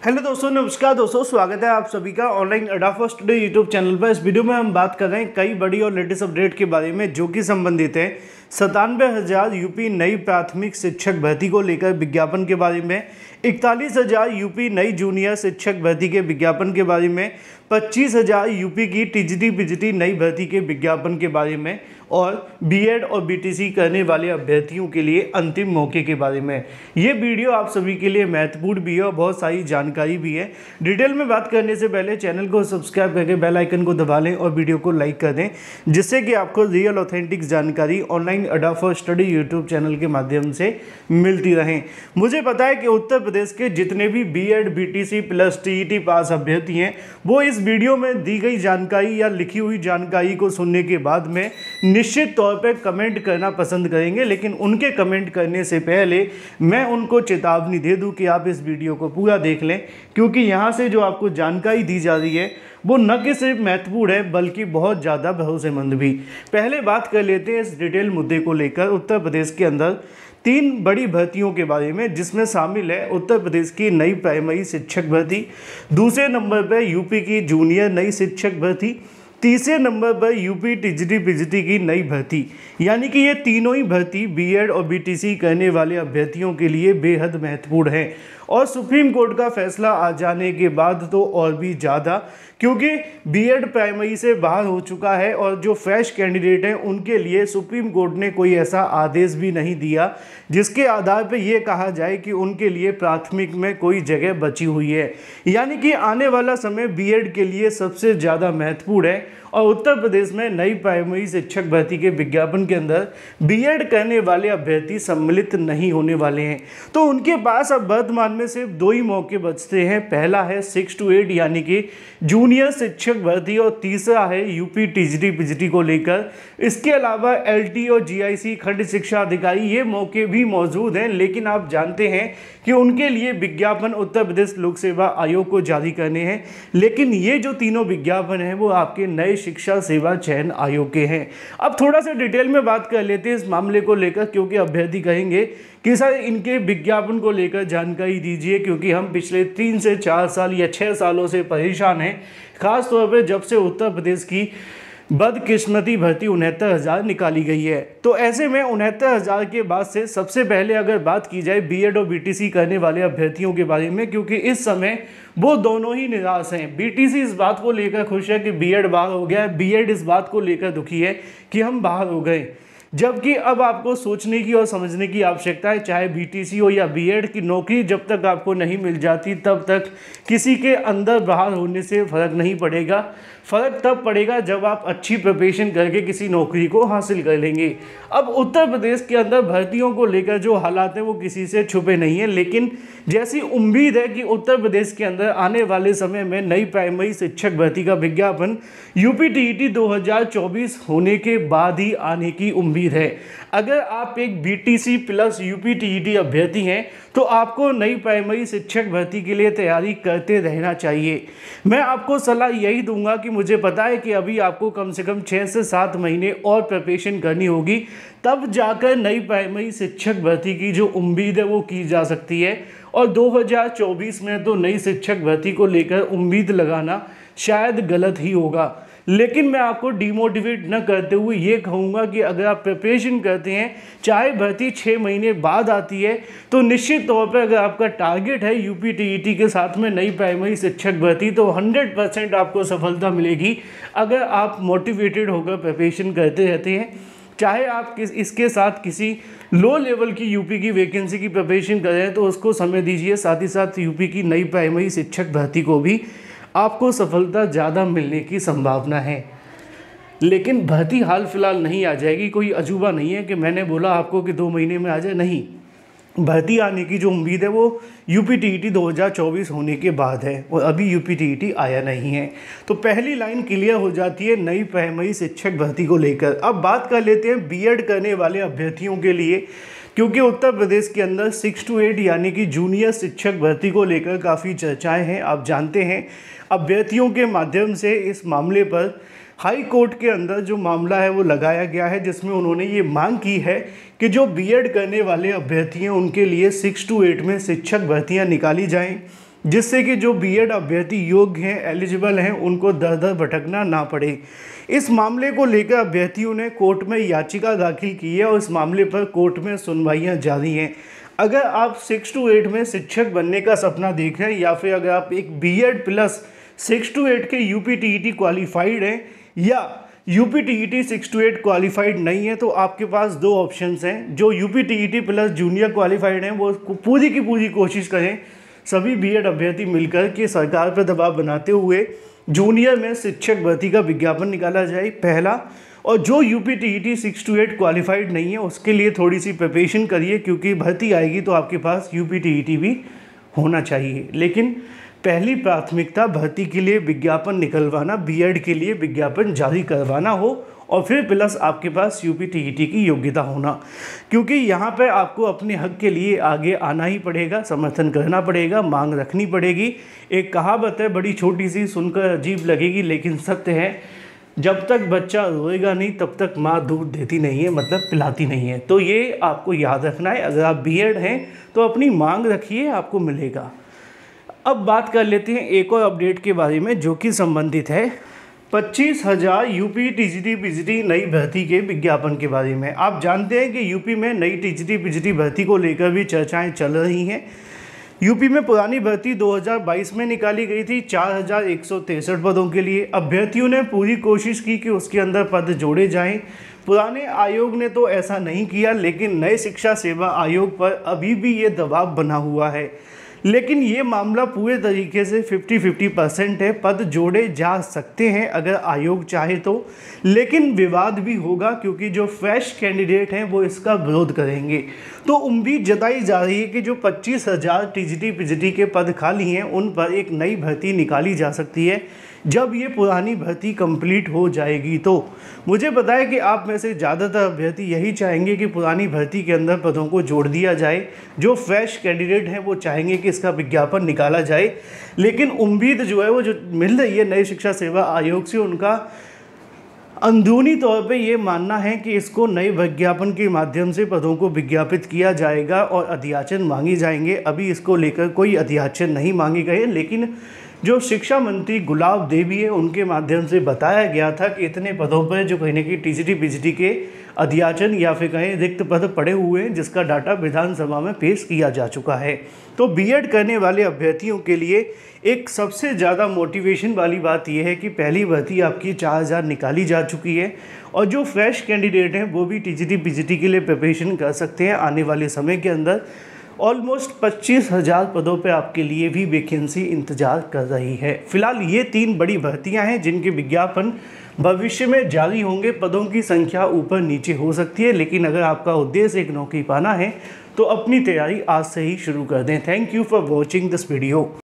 Hello दोस्तों, नमस्कार दोस्तों, स्वागत है आप सभी का ऑनलाइन अड्डा फॉर स्टडी यूट्यूब चैनल पर। इस वीडियो में हम बात कर रहे हैं कई बड़ी और लेटेस्ट अपडेट के बारे में जो कि संबंधित है 97,000 यूपी नई प्राथमिक शिक्षक भर्ती को लेकर विज्ञापन के बारे में, 41,000 यूपी नई जूनियर शिक्षक भर्ती के विज्ञापन के बारे में, 25,000 यूपी की टीजीटी पीजीटी नई भर्ती के विज्ञापन के बारे में और बीएड और बीटीसी करने वाले अभ्यर्थियों के लिए अंतिम मौके के बारे में। ये वीडियो आप सभी के लिए महत्वपूर्ण भी है और बहुत सारी जानकारी भी है। डिटेल में बात करने से पहले चैनल को सब्सक्राइब करके बेल आइकन को दबा लें और वीडियो को लाइक कर दें, जिससे कि आपको रियल ऑथेंटिक जानकारी ऑनलाइन अड्डा फॉर स्टडी यूट्यूब चैनल के माध्यम से मिलती रहे। मुझे पता है कि उत्तर प्रदेश के जितने भी BEd BTC plus TET pass अभ्यर्थी हैं वो इस वीडियो में दी गई जानकारी या लिखी हुई जानकारी को सुनने के बाद में निश्चित तौर पे कमेंट करना पसंद करेंगे, लेकिन उनके कमेंट करने से पहले मैं उनको चेतावनी दे दूं कि आप इस वीडियो को पूरा देख लें, क्योंकि यहाँ से जो आपको जानकारी दी जा रही है वो न कि सिर्फ महत्वपूर्ण है बल्कि बहुत ज़्यादा भरोसेमंद भी। पहले बात कर लेते हैं इस डिटेल मुद्दे को लेकर उत्तर प्रदेश के अंदर 3 बड़ी भर्तियों के बारे में, जिसमें शामिल है उत्तर प्रदेश की नई प्राइमरी शिक्षक भर्ती, दूसरे नंबर पर यूपी की जूनियर नई शिक्षक भर्ती, तीसरे नंबर पर यूपी टीजीटी पीजीटी की नई भर्ती। यानी कि ये तीनों ही भर्ती बीएड और बीटीसी करने वाले अभ्यर्थियों के लिए बेहद महत्वपूर्ण है और सुप्रीम कोर्ट का फैसला आ जाने के बाद तो और भी ज़्यादा, क्योंकि बीएड प्राइमरी से बाहर हो चुका है और जो फ्रेश कैंडिडेट हैं उनके लिए सुप्रीम कोर्ट ने कोई ऐसा आदेश भी नहीं दिया जिसके आधार पर यह कहा जाए कि उनके लिए प्राथमिक में कोई जगह बची हुई है। यानी कि आने वाला समय बीएड के लिए सबसे ज़्यादा महत्वपूर्ण है और उत्तर प्रदेश में नई प्राइमरी शिक्षक भर्ती के विज्ञापन के अंदर बीएड करने वाले अभ्यर्थी सम्मिलित नहीं होने वाले हैं। तो उनके पास अब वर्तमान में सिर्फ 2 ही मौके बचते हैं। पहला है 6 to 8 यानी कि जूनियर शिक्षक भर्ती और तीसरा है यूपी टीजीटी पीजीटी को लेकर। इसके अलावा एलटी और जीआईसी खंड शिक्षा अधिकारी ये मौके भी मौजूद हैं, लेकिन आप जानते हैं कि उनके लिए विज्ञापन उत्तर प्रदेश लोक सेवा आयोग को जारी करने हैं। लेकिन ये जो तीनों विज्ञापन हैं वो आपके नए शिक्षा सेवा चयन आयोग के हैं। अब थोड़ा सा डिटेल में बात कर लेते हैं इस मामले को लेकर, क्योंकि अभ्यर्थी कहेंगे कि सर इनके विज्ञापन को लेकर जानकारी दीजिए, क्योंकि हम पिछले 3 से 4 साल या 6 सालों से परेशान हैं, खास तौर पर जब से उत्तर प्रदेश की बदकिस्मती भर्ती 69,000 निकाली गई है। तो ऐसे में 69,000 के बाद से सबसे पहले अगर बात की जाए बीएड और बीटीसी करने वाले अभ्यर्थियों के बारे में, क्योंकि इस समय वो दोनों ही निराश हैं। बीटीसी इस बात को लेकर खुश है कि बीएड बाहर हो गया है, बीएड इस बात को लेकर दुखी है कि हम बाहर हो गए। जबकि अब आपको सोचने की और समझने की आवश्यकता है, चाहे बीटीसी हो या बीएड की नौकरी जब तक आपको नहीं मिल जाती तब तक किसी के अंदर बाहर होने से फ़र्क नहीं पड़ेगा। फ़र्क तब पड़ेगा जब आप अच्छी प्रिपरेशन करके किसी नौकरी को हासिल कर लेंगे। अब उत्तर प्रदेश के अंदर भर्तियों को लेकर जो हालात हैं वो किसी से छुपे नहीं हैं, लेकिन जैसी उम्मीद है कि उत्तर प्रदेश के अंदर आने वाले समय में नई प्राइमरी शिक्षक भर्ती का विज्ञापन यूपी टीईटी 2024 होने के बाद ही आने की उम्मीद है। अगर आप एक बीटीसी प्लस यूपी टीईटी अभ्यर्थी हैं तो आपको नई प्राइमरी शिक्षक भर्ती के लिए तैयारी करते रहना चाहिए। मैं आपको सलाह यही दूंगा कि मुझे पता है कि अभी आपको कम से कम 6 से 7 महीने और प्रिपरेशन करनी होगी, तब जाकर नई प्राइमरी शिक्षक भर्ती की जो उम्मीद है वो की जा सकती है। और 2024 में तो नई शिक्षक भर्ती को लेकर उम्मीद लगाना शायद गलत ही होगा। लेकिन मैं आपको डिमोटिवेट न करते हुए ये कहूँगा कि अगर आप प्रिपरेशन करते हैं, चाहे भर्ती 6 महीने बाद आती है, तो निश्चित तौर पर अगर आपका टारगेट है यूपी टीईटी के साथ में नई प्राइमरी शिक्षक भर्ती, तो 100% आपको सफलता मिलेगी अगर आप मोटिवेटेड होकर प्रिपरेशन करते रहते हैं। चाहे आप इसके साथ किसी लो लेवल की यूपी की वैकेंसी की प्रिपरेशन कर रहे हैं तो उसको समय दीजिए, साथ ही साथ यूपी की नई प्राइमरी शिक्षक भर्ती को भी आपको सफलता ज़्यादा मिलने की संभावना है। लेकिन भर्ती हाल फिलहाल नहीं आ जाएगी, कोई अजूबा नहीं है कि मैंने बोला आपको कि 2 महीने में आ जाए, नहीं। भर्ती आने की जो उम्मीद है वो यूपी टीईटी 2024 होने के बाद है और अभी यूपी टीईटी आया नहीं है। तो पहली लाइन क्लियर हो जाती है नई प्राइमरी शिक्षक भर्ती को लेकर। अब बात कर लेते हैं बीएड करने वाले अभ्यर्थियों के लिए, क्योंकि उत्तर प्रदेश के अंदर 6 to 8 यानी कि जूनियर शिक्षक भर्ती को लेकर काफ़ी चर्चाएं हैं। आप जानते हैं अभ्यर्थियों के माध्यम से इस मामले पर हाई कोर्ट के अंदर जो मामला है वो लगाया गया है, जिसमें उन्होंने ये मांग की है कि जो बीएड करने वाले अभ्यर्थी हैं उनके लिए 6 to 8 में शिक्षक भर्तियां निकाली जाएं, जिससे कि जो बीएड अभ्यर्थी योग्य हैं, एलिजिबल हैं, उनको दर दर भटकना ना पड़े। इस मामले को लेकर अभ्यर्थियों ने कोर्ट में याचिका दाखिल की है और इस मामले पर कोर्ट में सुनवाइयां जारी हैं। अगर आप 6 to 8 में शिक्षक बनने का सपना देख रहे हैं या फिर अगर आप एक बीएड प्लस 6 to 8 के यूपी टीईटी क्वालिफाइड हैं या यूपी टीईटी 6 to 8 क्वालिफाइड नहीं है, तो आपके पास दो ऑप्शंस हैं। जो UP TET plus junior qualified हैं वो पूरी की पूरी कोशिश करें सभी बीएड अभ्यर्थी मिलकर के सरकार पर दबाव बनाते हुए जूनियर में शिक्षक भर्ती का विज्ञापन निकाला जाए, पहला। और जो यूपी टीईटी 6 to 8 क्वालिफाइड नहीं है उसके लिए थोड़ी सी प्रिपरेशन करिए, क्योंकि भर्ती आएगी तो आपके पास यूपी टीईटी भी होना चाहिए। लेकिन पहली प्राथमिकता भर्ती के लिए विज्ञापन निकलवाना, बीएड के लिए विज्ञापन जारी करवाना हो और फिर प्लस आपके पास यूपी टीईटी की योग्यता होना, क्योंकि यहाँ पर आपको अपने हक के लिए आगे आना ही पड़ेगा, समर्थन करना पड़ेगा, मांग रखनी पड़ेगी। एक कहावत है, बड़ी छोटी सी, सुनकर अजीब लगेगी लेकिन सत्य है, जब तक बच्चा रोएगा नहीं तब तक माँ दूध देती नहीं है, मतलब पिलाती नहीं है। तो ये आपको याद रखना है। अगर आप बीएड हैं तो अपनी मांग रखिए, आपको मिलेगा। अब बात कर लेते हैं एक और अपडेट के बारे में जो कि संबंधित है 25,000 यूपी टीजीटी पीजीटी नई भर्ती के विज्ञापन के बारे में। आप जानते हैं कि यूपी में नई टीजीटी पीजीटी भर्ती को लेकर भी चर्चाएं चल रही हैं। यूपी में पुरानी भर्ती 2022 में निकाली गई थी 4,163 पदों के लिए। अभ्यर्थियों ने पूरी कोशिश की कि उसके अंदर पद जोड़े जाएं। पुराने आयोग ने तो ऐसा नहीं किया, लेकिन नए शिक्षा सेवा आयोग पर अभी भी ये दबाव बना हुआ है। लेकिन ये मामला पूरे तरीके से 50-50% है। पद जोड़े जा सकते हैं अगर आयोग चाहे तो, लेकिन विवाद भी होगा क्योंकि जो फ्रेश कैंडिडेट हैं वो इसका विरोध करेंगे। तो उम्मीद जताई जा रही है कि जो 25,000 टीजीटी पीजीटी के पद खाली हैं उन पर एक नई भर्ती निकाली जा सकती है जब ये पुरानी भर्ती कंप्लीट हो जाएगी। तो मुझे पता है कि आप में से ज़्यादातर अभ्यर्थी यही चाहेंगे कि पुरानी भर्ती के अंदर पदों को जोड़ दिया जाए। जो फ्रेश कैंडिडेट हैं वो चाहेंगे कि इसका विज्ञापन निकाला जाए, लेकिन उम्मीद जो है वो जो मिल रही है नई शिक्षा सेवा आयोग से, उनका अंदरूनी तौर पे ये मानना है कि इसको नए विज्ञापन के माध्यम से पदों को विज्ञापित किया जाएगा और अध्याचन मांगे जाएंगे। अभी इसको लेकर कोई अध्याचन नहीं मांगे गए, लेकिन जो शिक्षा मंत्री गुलाब देवी है उनके माध्यम से बताया गया था कि इतने पदों पर जो कहीं ना कहीं टीजीटी पीजीटी के अध्याचन या फिर कहीं रिक्त पद पड़े हुए हैं, जिसका डाटा विधानसभा में पेश किया जा चुका है। तो बीएड करने वाले अभ्यर्थियों के लिए एक सबसे ज़्यादा मोटिवेशन वाली बात यह है कि पहली भर्ती आपकी 4,000 निकाली जा चुकी है और जो फ्रेश कैंडिडेट हैं वो भी टीजीटी पीजीटी के लिए प्रिपरेशन कर सकते हैं आने वाले समय के अंदर। ऑलमोस्ट 25,000 पदों पे आपके लिए भी वैकेंसी इंतजार कर रही है। फिलहाल ये 3 बड़ी भर्तियां हैं जिनके विज्ञापन भविष्य में जारी होंगे। पदों की संख्या ऊपर नीचे हो सकती है, लेकिन अगर आपका उद्देश्य एक नौकरी पाना है तो अपनी तैयारी आज से ही शुरू कर दें। Thank you for watching this video.